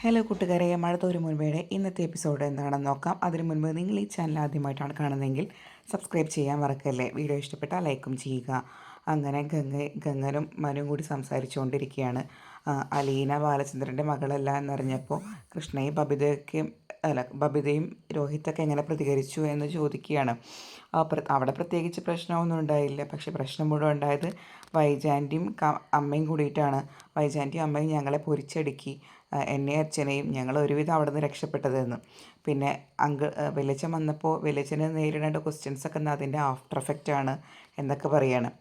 Hello കൂട്ടുകാരെ, മഴത്തോരു മുൻപേടെ ഇന്നത്തെ episode എന്താണെന്ന് നോക്കാം. അതിനു മുൻപ് നിങ്ങൾ ഈ ചാനൽ ആദ്യമായിട്ടാണ് കാണുന്നതെങ്കിൽ സബ്സ്ക്രൈബ് ചെയ്യാൻ മറക്കല്ലേ. വീഡിയോ ഇഷ്ടപ്പെട്ടാൽ ലൈക്കും ചെയ്യുക. അങ്ങനെ ഗംഗനും മനുവും കൂടി സംസാരിച്ചുകൊണ്ടിരിക്കുകയാണ്. അലീന ബാലചന്ദ്രൻ്റെ മകളല്ല എന്നറിഞ്ഞപ്പോൾ കൃഷ്ണയും ബബിതയും രോഹിത്തൊക്കെ എങ്ങനെ പ്രതികരിച്ചു എന്ന് ചോദിക്കുകയാണ്. അവിടെ പ്രത്യേകിച്ച് പ്രശ്നമൊന്നും ഉണ്ടായില്ല. പക്ഷെ പ്രശ്നം മുഴുവൻ ഉണ്ടായത് വൈജാൻ്റിയും അമ്മയും കൂടിയിട്ടാണ്. വൈജാൻ്റിയും അമ്മയും ഞങ്ങളെ പൊരിച്ചടുക്കി, എന്നെ അച്ഛനെയും. ഞങ്ങൾ ഒരുവിധം അവിടെ നിന്ന് രക്ഷപ്പെട്ടതെന്ന്. പിന്നെ വലിയച്ഛൻ വന്നപ്പോൾ വലിയച്ഛന് നേരിടേണ്ട ക്വസ്റ്റ്യൻസൊക്കെ അതിൻ്റെ ആഫ്റ്റർ എഫക്റ്റാണ് എന്നൊക്കെ പറയാണ്.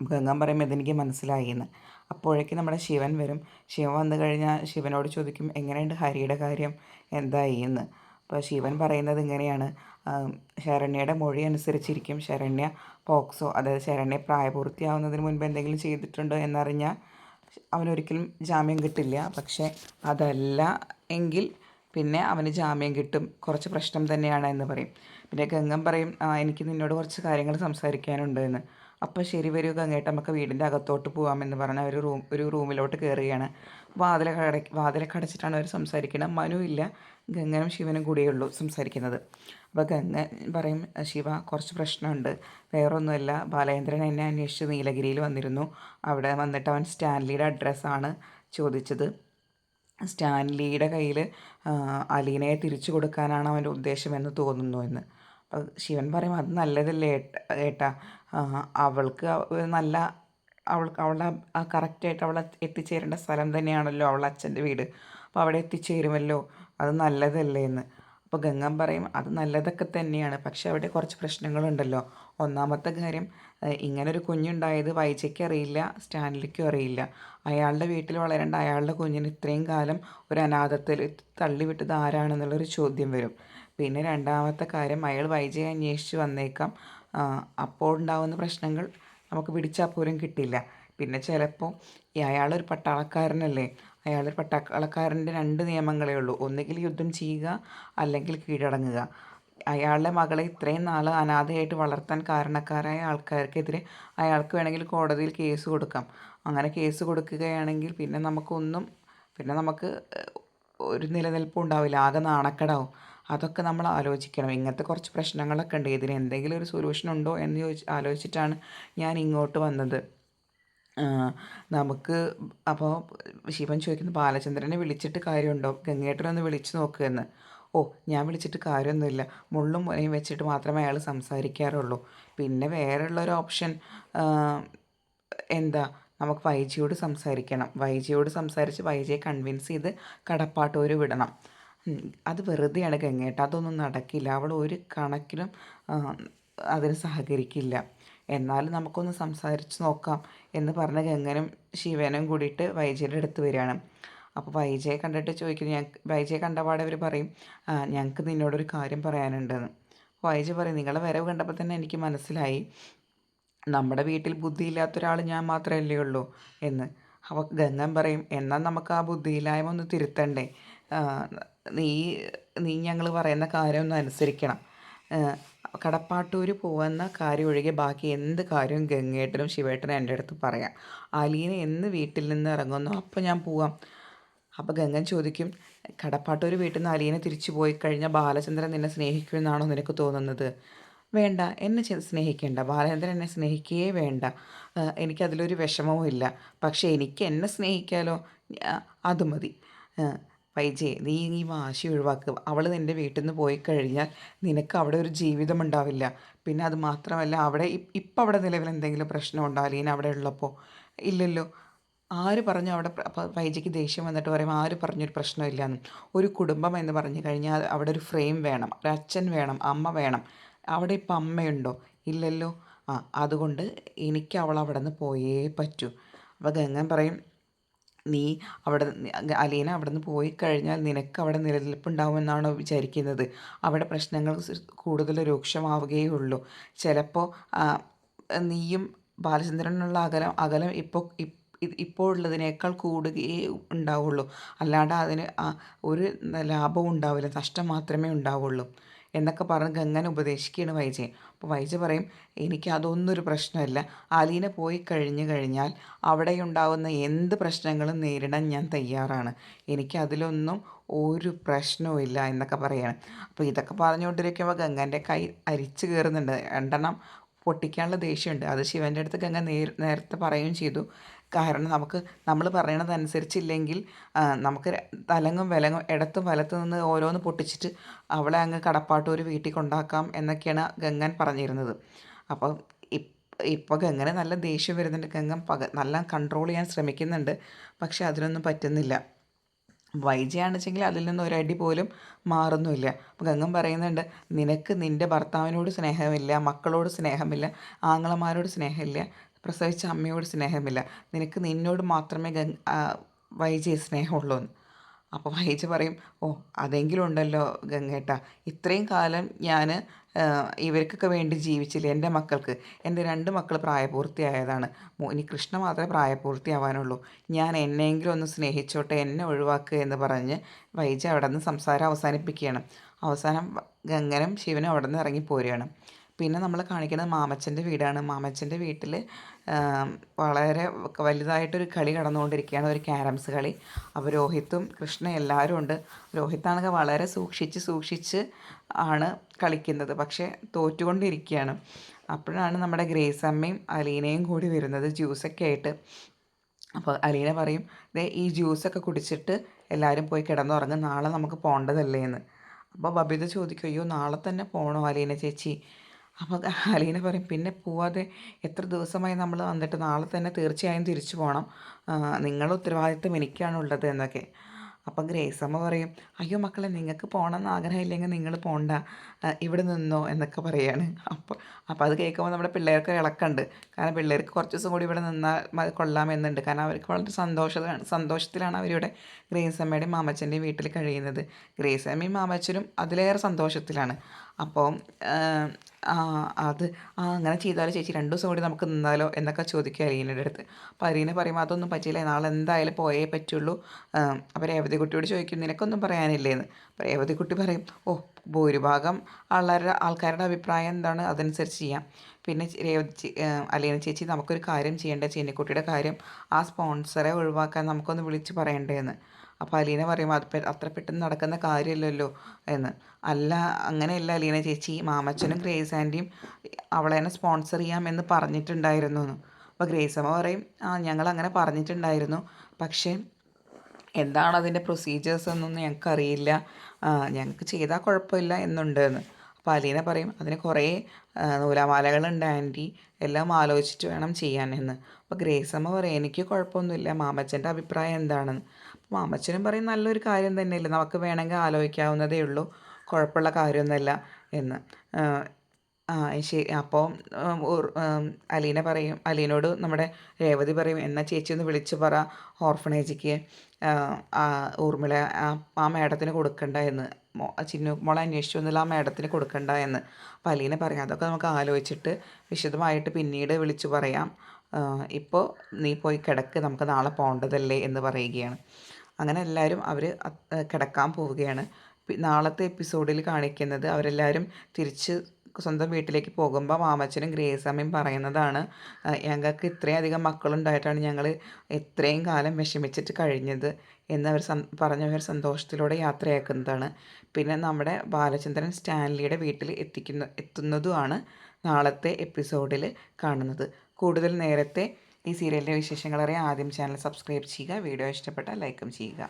ഗംഗാൻ പറയുമ്പോൾ ഇതെനിക്ക് മനസ്സിലായി എന്ന്. അപ്പോഴേക്കും നമ്മുടെ ശിവൻ വരും. ശിവൻ വന്നു കഴിഞ്ഞാൽ ശിവനോട് ചോദിക്കും, എങ്ങനെയുണ്ട് ഹരിയുടെ കാര്യം, എന്തായി എന്ന്. അപ്പോൾ ശിവൻ പറയുന്നത് ഇങ്ങനെയാണ്: ശരണ്യയുടെ മൊഴി അനുസരിച്ചിരിക്കും. ശരണ്യ പോക്സോ, അതായത് ശരണ്യ പ്രായപൂർത്തിയാവുന്നതിന് മുൻപ് എന്തെങ്കിലും ചെയ്തിട്ടുണ്ടോ എന്നറിഞ്ഞാൽ അവനൊരിക്കലും ജാമ്യം കിട്ടില്ല. പക്ഷേ അതല്ല എങ്കിൽ പിന്നെ അവന് ജാമ്യം കിട്ടും. കുറച്ച് പ്രശ്നം തന്നെയാണ് എന്ന് പറയും. പിന്നെ ഗംഗൻ പറയും, എനിക്ക് നിന്നോട് കുറച്ച് കാര്യങ്ങൾ സംസാരിക്കാനുണ്ട് എന്ന്. അപ്പോൾ ശരി, വരൂ ഗംഗേട്ട, നമുക്ക് വീടിൻ്റെ അകത്തോട്ട് പോകാമെന്ന് പറഞ്ഞാൽ ഒരു റൂമിലോട്ട് കയറുകയാണ്. വാതിലൊക്കെ അടച്ചിട്ടാണ് അവർ സംസാരിക്കുന്നത്. മനു ഇല്ല, ഗംഗനും ശിവനും കൂടിയേ സംസാരിക്കുന്നത്. അപ്പോൾ ഗംഗൻ പറയും, ശിവ, കുറച്ച് പ്രശ്നമുണ്ട്. വേറൊന്നുമല്ല, ബാലേന്ദ്രൻ എന്നെ അന്വേഷിച്ച് നീലഗിരിയിൽ വന്നിരുന്നു. അവിടെ വന്നിട്ട് അവൻ സ്റ്റാൻലിയുടെ അഡ്രസ്സാണ് ചോദിച്ചത്. സ്റ്റാൻലിയുടെ കയ്യിൽ അലീനയെ തിരിച്ചു കൊടുക്കാനാണ് അവൻ്റെ ഉദ്ദേശമെന്ന് തോന്നുന്നു എന്ന്. ശിവൻ പറയും, അത് നല്ലതല്ലേ ഏട്ടാ, അവൾക്ക് നല്ല അവളുടെ കറക്റ്റായിട്ട് അവളെ എത്തിച്ചേരേണ്ട സ്ഥലം തന്നെയാണല്ലോ അവളുടെ അച്ഛൻ്റെ വീട്. അപ്പോൾ അവിടെ എത്തിച്ചേരുമല്ലോ, അത് നല്ലതല്ലേ എന്ന്. അപ്പോൾ ഗംഗൻ പറയും, അത് നല്ലതൊക്കെ തന്നെയാണ്, പക്ഷെ അവിടെ കുറച്ച് പ്രശ്നങ്ങളുണ്ടല്ലോ. ഒന്നാമത്തെ കാര്യം, ഇങ്ങനൊരു കുഞ്ഞുണ്ടായത് വൈജയ്ക്ക് അറിയില്ല, സ്റ്റാൻലിക്കും അറിയില്ല. അയാളുടെ വീട്ടിൽ വളരേണ്ട അയാളുടെ കുഞ്ഞിന് ഇത്രയും കാലം ഒരു അനാഥത്തിൽ തള്ളിവിട്ടത് ആരാണെന്നുള്ളൊരു ചോദ്യം വരും. പിന്നെ രണ്ടാമത്തെ കാര്യം, അയാൾ വൈജയെ അന്വേഷിച്ച് വന്നേക്കാം. അപ്പോൾ ഉണ്ടാകുന്ന പ്രശ്നങ്ങൾ നമുക്ക് പിടിച്ചാൽ പോലും കിട്ടില്ല. പിന്നെ ചിലപ്പോൾ അയാളൊരു പട്ടാളക്കാരനല്ലേ, അയാളൊരു പട്ടാളക്കാരൻ്റെ രണ്ട് നിയമങ്ങളേ ഉള്ളൂ: ഒന്നുകിൽ യുദ്ധം ചെയ്യുക, അല്ലെങ്കിൽ കീഴടങ്ങുക. അയാളുടെ മകളെ ഇത്രയും നാൾ അനാഥയായിട്ട് വളർത്താൻ കാരണക്കാരായ ആൾക്കാർക്കെതിരെ അയാൾക്ക് വേണമെങ്കിൽ കോടതിയിൽ കേസ് കൊടുക്കാം. അങ്ങനെ കേസ് കൊടുക്കുകയാണെങ്കിൽ പിന്നെ നമുക്ക് ഒരു നിലനിൽപ്പും ഉണ്ടാവില്ല, ആകെ നാണക്കേടാവും. അതൊക്കെ നമ്മൾ ആലോചിക്കണം. ഇങ്ങനത്തെ കുറച്ച് പ്രശ്നങ്ങളൊക്കെ ഉണ്ട്. ഇതിന് എന്തെങ്കിലും ഒരു സൊല്യൂഷൻ ഉണ്ടോ എന്ന് ആലോചിച്ചിട്ടാണ് ഞാൻ ഇങ്ങോട്ട് വന്നത്. നമുക്ക് അപ്പോൾ ശിവൻ ചോദിക്കുന്നു, ബാലചന്ദ്രനെ വിളിച്ചിട്ട് കാര്യമുണ്ടോ, ഗംഗേട്ടനൊന്ന് വിളിച്ച് നോക്കുമെന്ന്. ഓ, ഞാൻ വിളിച്ചിട്ട് കാര്യമൊന്നുമില്ല, മുള്ളും മുനയും വെച്ചിട്ട് മാത്രമേ അയാൾ സംസാരിക്കാറുള്ളൂ. പിന്നെ വേറെയുള്ളൊരു ഓപ്ഷൻ എന്താ, നമുക്ക് വൈജിയോട് സംസാരിക്കണം. വൈജിയോട് സംസാരിച്ച് വൈജിയെ കൺവിൻസ് ചെയ്ത് കടപ്പാട്ടൂർ വിടണം. അത് വെറുതെയാണ് ഗംഗേട്ട, അതൊന്നും നടക്കില്ല. അവൾ ഒരു കണക്കിലും അതിന് സഹകരിക്കില്ല. എന്നാലും നമുക്കൊന്ന് സംസാരിച്ച് നോക്കാം എന്ന് പറഞ്ഞ ഗംഗനും ശിവനും കൂടിയിട്ട് വൈജയുടെ അടുത്ത് വരികയാണ്. അപ്പോൾ വൈജയെ കണ്ടിട്ട് ചോദിക്കുന്നു, വൈജയെ കണ്ടപാടെ അവർ പറയും, ഞങ്ങൾക്ക് നിന്നോടൊരു കാര്യം പറയാനുണ്ടെന്ന്. വൈജ പറയും, നിങ്ങളെ വരവ് കണ്ടപ്പോൾ തന്നെ എനിക്ക് മനസ്സിലായി, നമ്മുടെ വീട്ടിൽ ബുദ്ധിയില്ലാത്ത ഒരാൾ ഞാൻ മാത്രമല്ലേ ഉള്ളൂ എന്ന്. അപ്പോൾ ഗംഗൻ പറയും, എന്നാൽ നമുക്ക് ആ ബുദ്ധിയില്ലായ്മ ഒന്ന് തിരുത്തണ്ടേ, നീ നീ ഞങ്ങൾ പറയുന്ന കാര്യം ഒന്ന് അനുസരിക്കണം. കടപ്പാട്ടൂർ പോകുന്ന കാര്യം ഒഴികെ ബാക്കി എന്ത് കാര്യവും ഗംഗേട്ടനും ശിവേട്ടനും എൻ്റെ അടുത്ത് പറയാം. അലീന എന്ന് വീട്ടിൽ നിന്ന് ഇറങ്ങുന്നു അപ്പോൾ ഞാൻ പോവാം. അപ്പോൾ ഗംഗൻ ചോദിക്കും, കടപ്പാട്ടൂർ വീട്ടിൽ നിന്ന് അലീന തിരിച്ചു പോയി കഴിഞ്ഞാൽ ബാലചന്ദ്രൻ നിന്നെ സ്നേഹിക്കുമെന്നാണോ നിനക്ക് തോന്നുന്നത്? വേണ്ട, എന്നെ സ്നേഹിക്കേണ്ട, ബാലചന്ദ്രൻ എന്നെ സ്നേഹിക്കുകയേ വേണ്ട, എനിക്കതിലൊരു വിഷമവും ഇല്ല. പക്ഷേ എനിക്ക് എന്നെ സ്നേഹിക്കാലോ, അത് മതി. വൈജയ്, നീ ഈ വാശി ഒഴിവാക്കുക. അവൾ നിൻ്റെ വീട്ടിൽ നിന്ന് പോയി കഴിഞ്ഞാൽ നിനക്ക് അവിടെ ഒരു ജീവിതം ഉണ്ടാവില്ല. പിന്നെ അത് മാത്രമല്ല, അവിടെ ഇപ്പം അവിടെ നിലവിൽ എന്തെങ്കിലും പ്രശ്നമുണ്ടോ അലീന അവിടെ ഉള്ളപ്പോൾ? ഇല്ലല്ലോ. ആര് പറഞ്ഞു അവിടെ? വൈജയ്ക്ക് ദേഷ്യം വന്നിട്ട് പറയും, ആര് പറഞ്ഞൊരു പ്രശ്നമില്ലയെന്ന്. ഒരു കുടുംബം എന്ന് പറഞ്ഞു കഴിഞ്ഞാൽ അവിടെ ഒരു ഫ്രെയിം വേണം, ഒരു അച്ഛൻ വേണം, അമ്മ വേണം. അവിടെ ഇപ്പം അമ്മയുണ്ടോ? ഇല്ലല്ലോ. അതുകൊണ്ട് എനിക്ക് അവൾ അവിടെ നിന്ന് പോയേ പറ്റൂ. അപ്പോൾ ഗംഗൻ പറയും, നീ അലീന അവിടെ നിന്ന് പോയി കഴിഞ്ഞാൽ നിനക്ക് അവിടെ നിലനിൽപ്പുണ്ടാവുമെന്നാണോ വിചാരിക്കുന്നത്? അവിടെ പ്രശ്നങ്ങൾ കൂടുതൽ രൂക്ഷമാവുകയേ ഉള്ളൂ. ചിലപ്പോൾ നീയും ബാലചന്ദ്രനുള്ള അകലം ഇപ്പോൾ ഉള്ളതിനേക്കാൾ കൂടുകയേ ഉണ്ടാവുള്ളൂ. അല്ലാണ്ട് അതിന് ഒരു ലാഭവും ഉണ്ടാവില്ല, നഷ്ടം മാത്രമേ ഉണ്ടാവുള്ളൂ എന്നൊക്കെ പറഞ്ഞ് ഗംഗനെ ഉപദേശിക്കുകയാണ് വൈജയെ. അപ്പോൾ വൈജ പറയും എനിക്കതൊന്നും ഒരു പ്രശ്നമല്ല, അലീന പോയി കഴിഞ്ഞാൽ അവിടെയുണ്ടാവുന്ന എന്ത് പ്രശ്നങ്ങളും നേരിടാൻ ഞാൻ തയ്യാറാണ്, എനിക്കതിലൊന്നും ഒരു പ്രശ്നവും ഇല്ല എന്നൊക്കെ പറയാണ്. അപ്പോൾ ഇതൊക്കെ പറഞ്ഞുകൊണ്ടിരിക്കുമ്പോൾ ഗംഗൻ്റെ കൈ അരിച്ചു കയറുന്നുണ്ട്. രണ്ടെണ്ണം പൊട്ടിക്കാനുള്ള ദേഷ്യമുണ്ട്. അത് ശിവൻ്റെ അടുത്ത് ഗംഗ നേരത്തെ പറയുകയും ചെയ്തു. കാരണം നമ്മൾ പറയണതനുസരിച്ചില്ലെങ്കിൽ നമുക്ക് തലങ്ങും വിലങ്ങും ഇടത്തും വലത്തും നിന്ന് ഓരോന്ന് പൊട്ടിച്ചിട്ട് അവളെ അങ്ങ് കടപ്പാട്ടൂർ വീട്ടിൽ കൊണ്ടാക്കാം എന്നൊക്കെയാണ് ഗംഗൻ പറഞ്ഞിരുന്നത്. അപ്പോൾ ഇപ്പോൾ ഗംഗന് നല്ല ദേഷ്യം വരുന്നുണ്ട്. ഗംഗൻ നല്ല കൺട്രോൾ ചെയ്യാൻ ശ്രമിക്കുന്നുണ്ട്, പക്ഷെ അതിനൊന്നും പറ്റുന്നില്ല. വൈജയാണെച്ചെങ്കിൽ അതിൽ നിന്ന് ഒരടി പോലും മാറുന്നുമില്ല. അപ്പോൾ ഗംഗൻ പറയുന്നുണ്ട്, നിനക്ക് നിൻ്റെ ഭർത്താവിനോട് സ്നേഹമില്ല, മക്കളോട് സ്നേഹമില്ല, ആങ്ങളമാരോട് സ്നേഹമില്ല, പ്രസവിച്ച അമ്മയോട് സ്നേഹമില്ല, നിനക്ക് നിന്നോട് മാത്രമേ വൈജയെ സ്നേഹമുള്ളൂ എന്ന്. അപ്പോൾ വൈജ പറയും, ഓ അതെങ്കിലും ഉണ്ടല്ലോ ഗംഗേട്ടാ, ഇത്രയും കാലം ഞാൻ ഇവർക്കൊക്കെ വേണ്ടി ജീവിച്ചില്ല. എൻ്റെ മക്കൾക്ക്, എൻ്റെ 2 മക്കൾ പ്രായപൂർത്തിയായതാണ്, ഇനി കൃഷ്ണ മാത്രമേ പ്രായപൂർത്തിയാവാനുള്ളൂ, ഞാൻ എന്നെങ്കിലും ഒന്ന് സ്നേഹിച്ചോട്ടെ, എന്നെ ഒഴിവാക്കുക എന്ന് പറഞ്ഞ് വൈജ അവിടെ നിന്ന് സംസാരം അവസാനിപ്പിക്കുകയാണ്. അവസാനം ഗംഗനും ശിവനും അവിടെ നിന്ന് ഇറങ്ങിപ്പോരുകയാണ്. പിന്നെ നമ്മൾ കാണിക്കുന്നത് മാമച്ചൻ്റെ വീടാണ്. മാമച്ചൻ്റെ വീട്ടിൽ വളരെ വലുതായിട്ടൊരു കളി നടന്നുകൊണ്ടിരിക്കുകയാണ്, ഒരു ക്യാരംസ് കളി. അപ്പോൾ രോഹിത്തും കൃഷ്ണ എല്ലാവരും ഉണ്ട്. രോഹിത്താണെങ്കിൽ വളരെ സൂക്ഷിച്ച് ആണ് കളിക്കുന്നത്, പക്ഷേ തോറ്റുകൊണ്ടിരിക്കുകയാണ്. അപ്പോഴാണ് നമ്മുടെ ഗ്രേസ് അമ്മയും അലീനയും കൂടി വരുന്നത് ജ്യൂസൊക്കെ ആയിട്ട്. അപ്പോൾ അലീന പറയും, ഈ ജ്യൂസൊക്കെ കുടിച്ചിട്ട് എല്ലാവരും പോയി കിടന്നുറങ്ങും, നാളെ നമുക്ക് പോകേണ്ടതല്ലേ എന്ന്. അപ്പോൾ ബബിത ചോദിക്കും, അയ്യോ നാളെ തന്നെ പോകണോ അലീന ചേച്ചി? അപ്പോൾ അലീന പറയും, പിന്നെ പോവാതെ എത്ര ദിവസമായി നമ്മൾ വന്നിട്ട്, നാളെ തന്നെ തീർച്ചയായും തിരിച്ചു പോകണം, നിങ്ങളുടെ ഉത്തരവാദിത്വം എനിക്കാണുള്ളത് എന്നൊക്കെ. അപ്പം ഗ്രേസമ്മ പറയും, അയ്യോ മക്കളെ നിങ്ങൾക്ക് പോകണമെന്ന് ആഗ്രഹമില്ലെങ്കിൽ നിങ്ങൾ പോകണ്ട, ഇവിടെ നിന്നോ എന്നൊക്കെ പറയാണ്. അപ്പോൾ അത് കേൾക്കുമ്പോൾ നമ്മുടെ പിള്ളേർക്ക് ഇളക്കമുണ്ട്. കാരണം പിള്ളേർക്ക് കുറച്ച് ദിവസം കൂടി ഇവിടെ നിന്നാൽ കൊള്ളാമെന്നുണ്ട്. കാരണം അവർക്ക് വളരെ സന്തോഷത്തിലാണ് അവരിവിടെ ഗ്രേസമ്മയുടെയും മാമച്ചൻ്റെയും വീട്ടിൽ കഴിയുന്നത്. ഗ്രേസമ്മയും മാമച്ചനും അതിലേറെ സന്തോഷത്തിലാണ്. അപ്പോൾ അങ്ങനെ ചെയ്താലോ ചേച്ചി, 2 ദിവസം കൂടി നമുക്ക് നിന്നാലോ എന്നൊക്കെ ചോദിക്കുക അലീനയുടെ അടുത്ത്. അപ്പോൾ അലീന പറയും, അതൊന്നും പറ്റില്ല, നാളെ എന്തായാലും പോയേ പറ്റുള്ളൂ. അപ്പോൾ രേവതിക്കുട്ടിയോട് ചോദിക്കും, നിനക്കൊന്നും പറയാനില്ലേന്ന്. അപ്പോൾ രേവതിക്കുട്ടി പറയും, ഓ ഭൂരിഭാഗം ആൾക്കാരുടെ അഭിപ്രായം എന്താണ് അതനുസരിച്ച് ചെയ്യാം. പിന്നെ അലീന ചേച്ചി, നമുക്കൊരു കാര്യം ചെയ്യേണ്ട, ചീനിക്കുട്ടിയുടെ കാര്യം, ആ സ്പോൺസറെ ഒഴിവാക്കാൻ നമുക്കൊന്ന് വിളിച്ച് പറയണ്ടേന്ന്. അപ്പോൾ അലീന പറയും, അത്ര പെട്ടെന്ന് നടക്കുന്ന കാര്യമല്ലല്ലോ എന്ന്. അല്ല അങ്ങനെയല്ല അലീന ചേച്ചി, മാമച്ചനും ഗ്രേസ് ആൻറ്റിയും അവളെ തന്നെ സ്പോൺസർ ചെയ്യാമെന്ന് പറഞ്ഞിട്ടുണ്ടായിരുന്നു എന്ന്. അപ്പോൾ ഗ്രേസ് അമ്മ പറയും, ഞങ്ങൾ അങ്ങനെ പറഞ്ഞിട്ടുണ്ടായിരുന്നു, പക്ഷേ എന്താണ് അതിൻ്റെ പ്രൊസീജിയേഴ്സ് എന്നൊന്നും ഞങ്ങൾക്കറിയില്ല, ഞങ്ങൾക്ക് ചെയ്താൽ കുഴപ്പമില്ല എന്നുണ്ട് എന്ന്. അപ്പോൾ അലീന പറയും, അതിന് കുറേ നൂലാമാലകളുണ്ട് ആൻറ്റി, എല്ലാം ആലോചിച്ചിട്ട് വേണം ചെയ്യാൻ എന്ന്. അപ്പോൾ ഗ്രേസമ്മ പറയും, എനിക്ക് കുഴപ്പമൊന്നുമില്ല, മാമച്ചൻ്റെ അഭിപ്രായം എന്താണെന്ന്. അപ്പോൾ മാമച്ചനും പറയും, നല്ലൊരു കാര്യം തന്നെയല്ലേ, നമുക്ക് വേണമെങ്കിൽ ആലോചിക്കാവുന്നതേ ഉള്ളൂ, കുഴപ്പമുള്ള കാര്യമൊന്നുമല്ല എന്ന്. ശരി. അപ്പോൾ അലീന പറയും, അലീനോട് നമ്മുടെ രേവതി പറയും, എന്നാൽ ചേച്ചി ഒന്ന് വിളിച്ച് പറ ഓർഫണേജിക്ക് ഊർമിള ആ മേഡത്തിന് കൊടുക്കണ്ട എന്ന്, ചിന്നു മോളെ അന്വേഷിച്ചു വന്നില്ല, ആ മേഡത്തിന് കൊടുക്കണ്ട എന്ന്. അപ്പോൾ അലീന പറയും, അതൊക്കെ നമുക്ക് ആലോചിച്ചിട്ട് വിശദമായിട്ട് പിന്നീട് വിളിച്ചു പറയാം, ഇപ്പോൾ നീ പോയി കിടക്ക്, നമുക്ക് നാളെ പോകേണ്ടതല്ലേ എന്ന് പറയുകയാണ്. അങ്ങനെ എല്ലാവരും അവർ കിടക്കാൻ പോവുകയാണ്. നാളത്തെ എപ്പിസോഡിൽ കാണിക്കുന്നത് അവരെല്ലാവരും തിരിച്ച് സ്വന്തം വീട്ടിലേക്ക് പോകുമ്പോൾ മാമച്ചനും ഗ്രേസമ്മയും പറയുന്നതാണ്, ഞങ്ങൾക്ക് ഇത്രയധികം മക്കളുണ്ടായിട്ടാണ് ഞങ്ങൾ ഇത്രയും കാലം വിഷമിച്ചിട്ട് കഴിഞ്ഞത് എന്ന് പറഞ്ഞവർ സന്തോഷത്തിലൂടെ യാത്രയാക്കുന്നതാണ്. പിന്നെ നമ്മുടെ ബാലചന്ദ്രൻ സ്റ്റാൻലിയുടെ വീട്ടിൽ എത്തുന്നതുമാണ് നാളത്തെ എപ്പിസോഡിൽ കാണുന്നത്. കൂടുതൽ നേരത്തെ ഈ സീരിയലിൻ്റെ വിശേഷങ്ങൾ അറിയാൻ ആദ്യം ചാനൽ സബ്സ്ക്രൈബ് ചെയ്യുക, വീഡിയോ ഇഷ്ടപ്പെട്ടാൽ ലൈക്കും ചെയ്യുക.